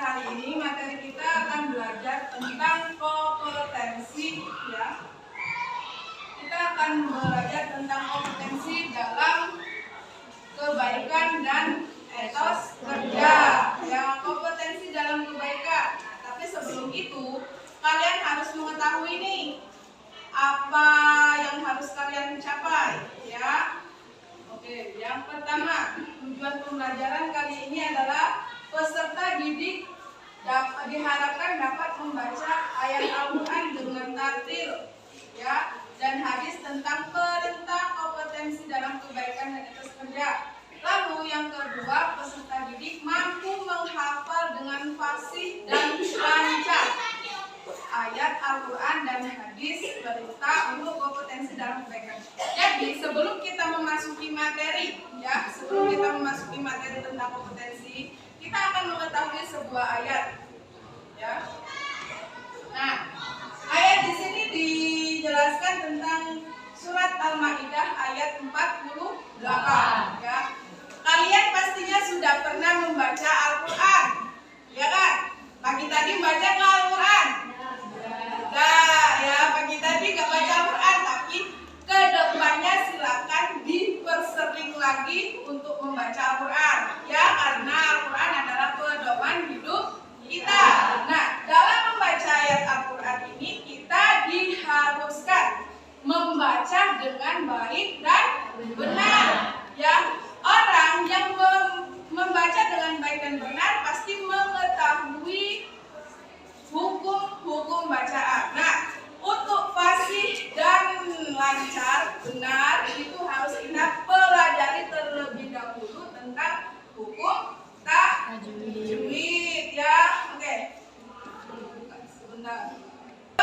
hari ini materi kita akan belajar tentang kompetensi ya. Kita akan belajar tentang kompetensi dalam kebaikan dan etos kerja. Ya, kompetensi dalam kebaikan. Nah, tapi sebelum itu kalian harus mengetahui nih apa yang harus kalian capai ya. Oke, yang pertama, tujuan pembelajaran kali ini adalah peserta didik diharapkan dapat membaca ayat Al-Quran dengan tartil ya, dan hadis tentang perintah kompetensi dalam kebaikan dan etos kerja. Lalu yang kedua, peserta didik mampu menghafal dengan fasih dan lancar ayat Al-Quran dan hadis perintah untuk kompetensi dalam kebaikan. Jadi sebelum kita memasuki materi ya, sebelum kita memasuki materi tentang kompetensi, kita akan mengetahui sebuah ayat ya. Nah, ayat di sini dijelaskan tentang surat Al-Maidah ayat 48 ya. Kalian pastinya sudah pernah membaca Al-Quran ya kan? Pagi tadi baca Al-Quran. Nah, ya pagi tadi gak baca Al-Quran, tapi kedepannya silakan dipersering lagi untuk membaca Al-Quran ya, karena Al-Quran adalah pedoman hidup kita. Nah, dalam membaca ayat Al-Quran ini kita diharuskan membaca dengan baik dan benar ya. Orang yang membaca dengan baik dan benar pasti mengetahui hukum-hukum bacaan. Nah, untuk fasih dan lancar, benar, itu harus kita pelajari terlebih dahulu tentang hukum tajwid ya. Oke. Sebentar.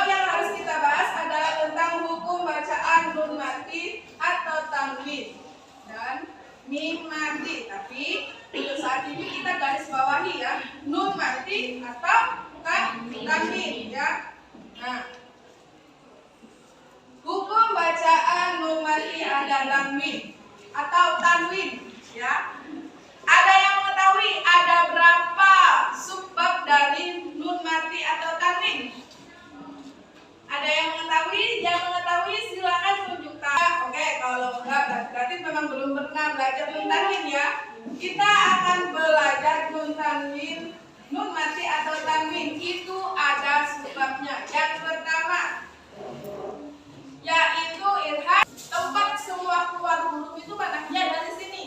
Yang harus kita bahas adalah tentang hukum bacaan nun mati atau tanwin dan mim mati. Tapi untuk saat ini kita garis bawahi ya, nun mati atau tanwin ya. Nah, hukum bacaan nun mati ada tanwin atau tanwin ya. Ada yang mengetahui ada berapa subbab dari nun mati atau tanwin? Ada yang mengetahui? Yang mengetahui silakan tunjuk tangan. Oke, kalau enggak berarti memang belum pernah belajar nun tanwin ya. Kita akan belajar nun tanwin, nun mati atau tanwin. Itu ada sebabnya. Yang pertama yaitu irham. Tempat semua keluar huruf itu mananya dari sini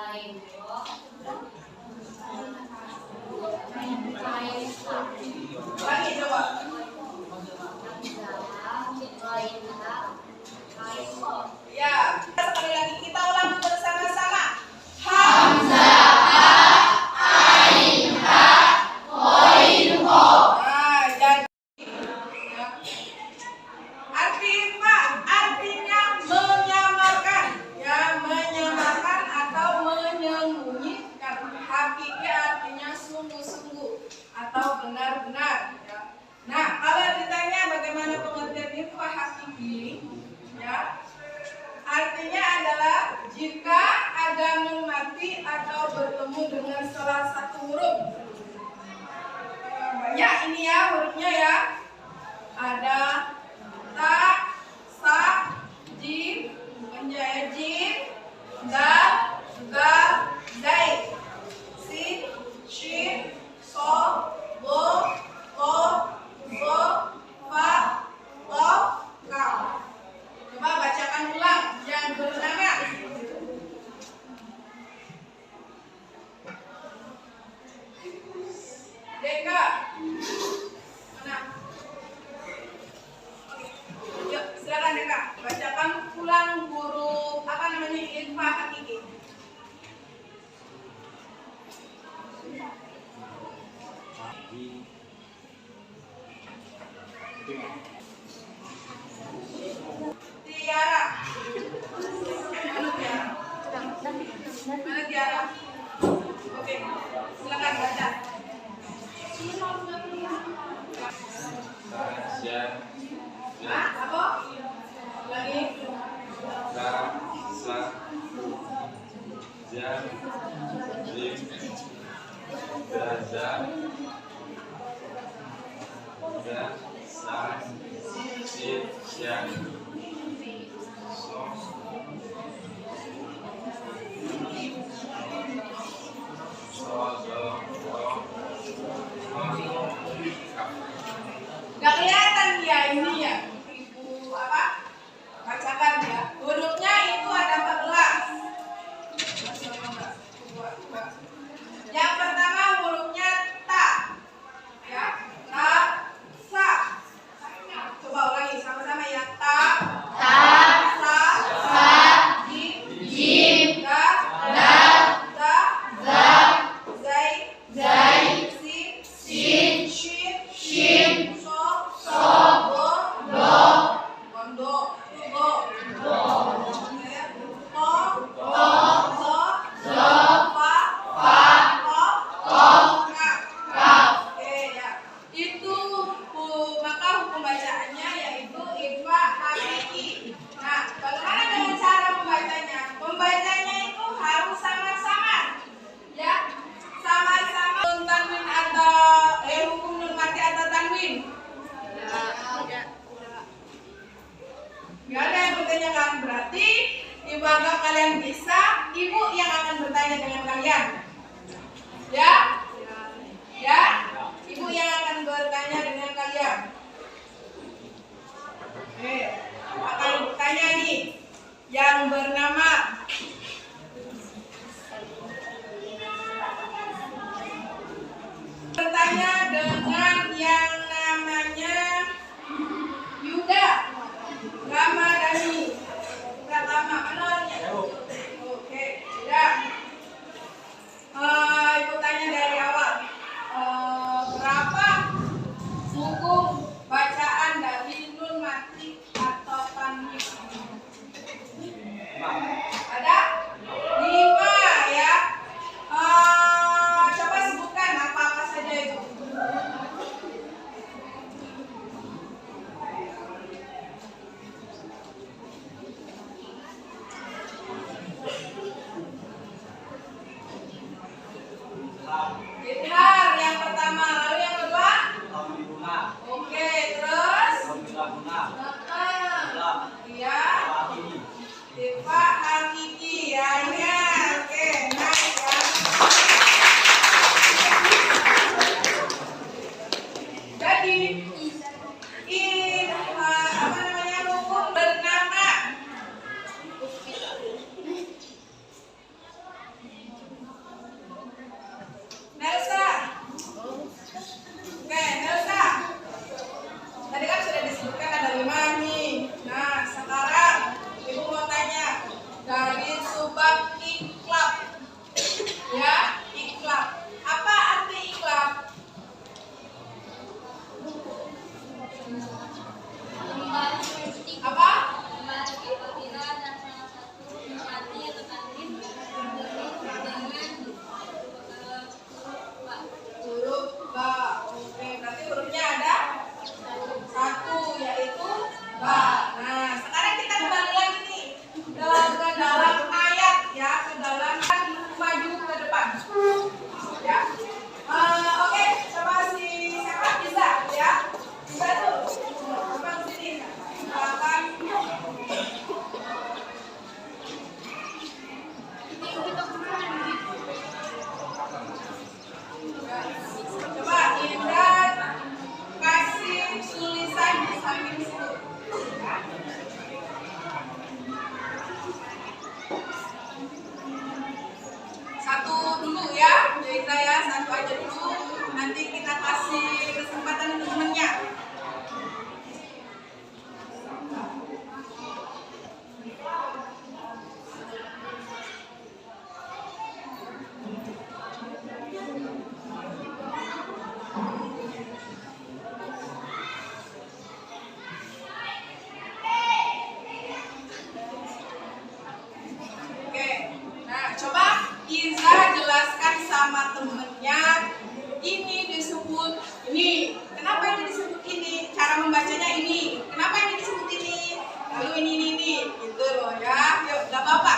Lagi coba. Ya, sekali lagi kita ulang bersama-sama. Artinya menyamarkan, ya, menyamarkan atau menyembunyikan. Hakiki artinya sungguh-sungguh atau benar-benar. Ya. Nah, kalau ditanya bagaimana pengertian info hakiki, ya, artinya adalah jika ada nun mati atau bertemu dengan salah satu huruf. Banyak ini ya hurufnya ya. Ada ta, sa, jim, penjaya jim, dal, dal, zai, sin, shin, so, bo, to, zo, fa, to, kaf. Coba bacakan ulang yang bernama. Deka. Mana? Yuk, silakan Deka. Bacakan ulang huruf apa namanya info hakiki. Tiara. Mana Tiara? Mana Tiara? Oke, silakan baca. Apa? Lagi? Sa, jam, jim, za, sa, sin, syan, so, Gak kelihatan ya ini ya, Ibu apa? Bacakan ya. Hurufnya itu ada 14. Yang pertama hurufnya ta, ya, ta, sa. Coba ulangi sama-sama ya. Ta, sa, jim, da, zai, sin, shin, so, bo, gondo, go, itu maka hukum bacaannya yaitu info hakiki. Nah, bagaimana dengan cara membacanya? Membacanya itu harus sama-sama, ya, sama-sama. Nun tanwin atau hukum nun mati atau tanwin? Gak ada yang bertanya kan? Berarti ibu anggap kalian bisa, ibu yang akan bertanya dengan kalian. Ya? Ya? Ibu yang akan bertanya dengan kalian. Oke, akan bertanya nih yang bernama bertanya dengan yang namanya Yuda Ramadhani. Pertama, mana orangnya? Oke, Yuda. Ibu tanya dari awal. Berapa hukum bacaan dari nun mati atau tanwin? Ada? 5 ya. Coba sebutkan apa-apa saja itu. Idhar yang pertama, lalu yang kedua? Oke, terus? Iya. Info hakiki ya, ya. Oke, nice ya. Jadi apa namanya hukum bernama kita ya, satu aja dulu. Nanti kita kasih kesempatan untuk temennya. Oke, nah coba Iza jelaskan sama temennya. Ini disebut ini. Kenapa ini disebut ini? Cara membacanya ini. Kenapa ini disebut ini? Lalu ini. Gitu loh ya. Yuk, gak apa-apa.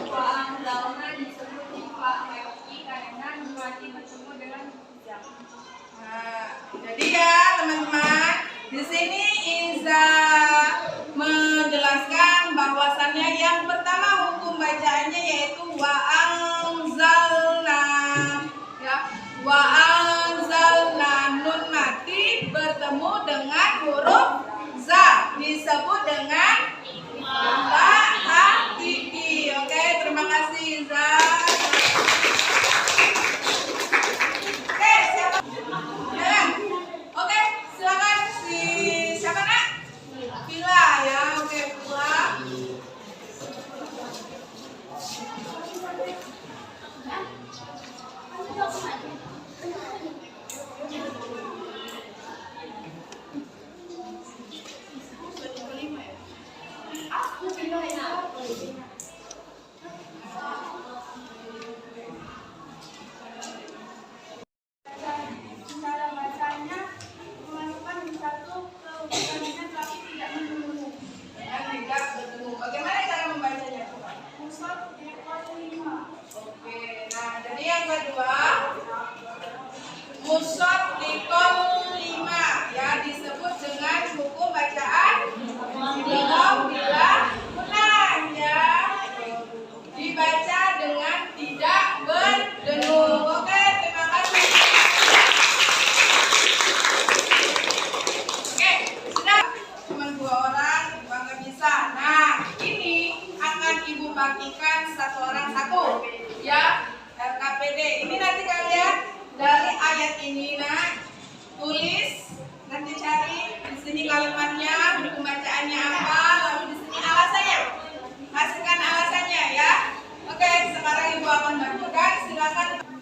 Waang Launa disebut Pak Meoki karena Nuwati bertemu dengan Iza. Nah, jadi ya teman-teman, di sini Iza menjelaskan bahwasannya yang pertama hukum bacaannya yaitu wa'anzalna, ya, wa'anzalna nun mati bertemu dengan huruf za disebut dengan ba hakiki. Oke, terima kasih Iza. Oke, siapa? Ya. Oke, silakan si siapa nak? Vila ya, oke Vila. Cara bacanya memasukkan satu ke bukannya tapi tidak menunggu. Yang tidak bertemu. Bagaimana cara membacanya? Coba. Musab ekor 5. Oke, nah jadi yang kedua musab dikol 5 ya disebut dengan hukum bacaan idgham bila gunnah ya. Dibaca dengan tidak berdengung. Oke, terima kasih. Oke, sudah. Cuma 2 orang, bangga bisa. Nah, ini akan ibu bagikan satu orang satu, ya. LKPD. Ini nanti kalian dari ayat ini, nak, tulis, nanti cari di sini kalimatnya, buku bacaannya apa, lalu di sini alasannya. Hasilkan alasannya, ya. Oke, sekarang ibu akan bagikan. Silakan.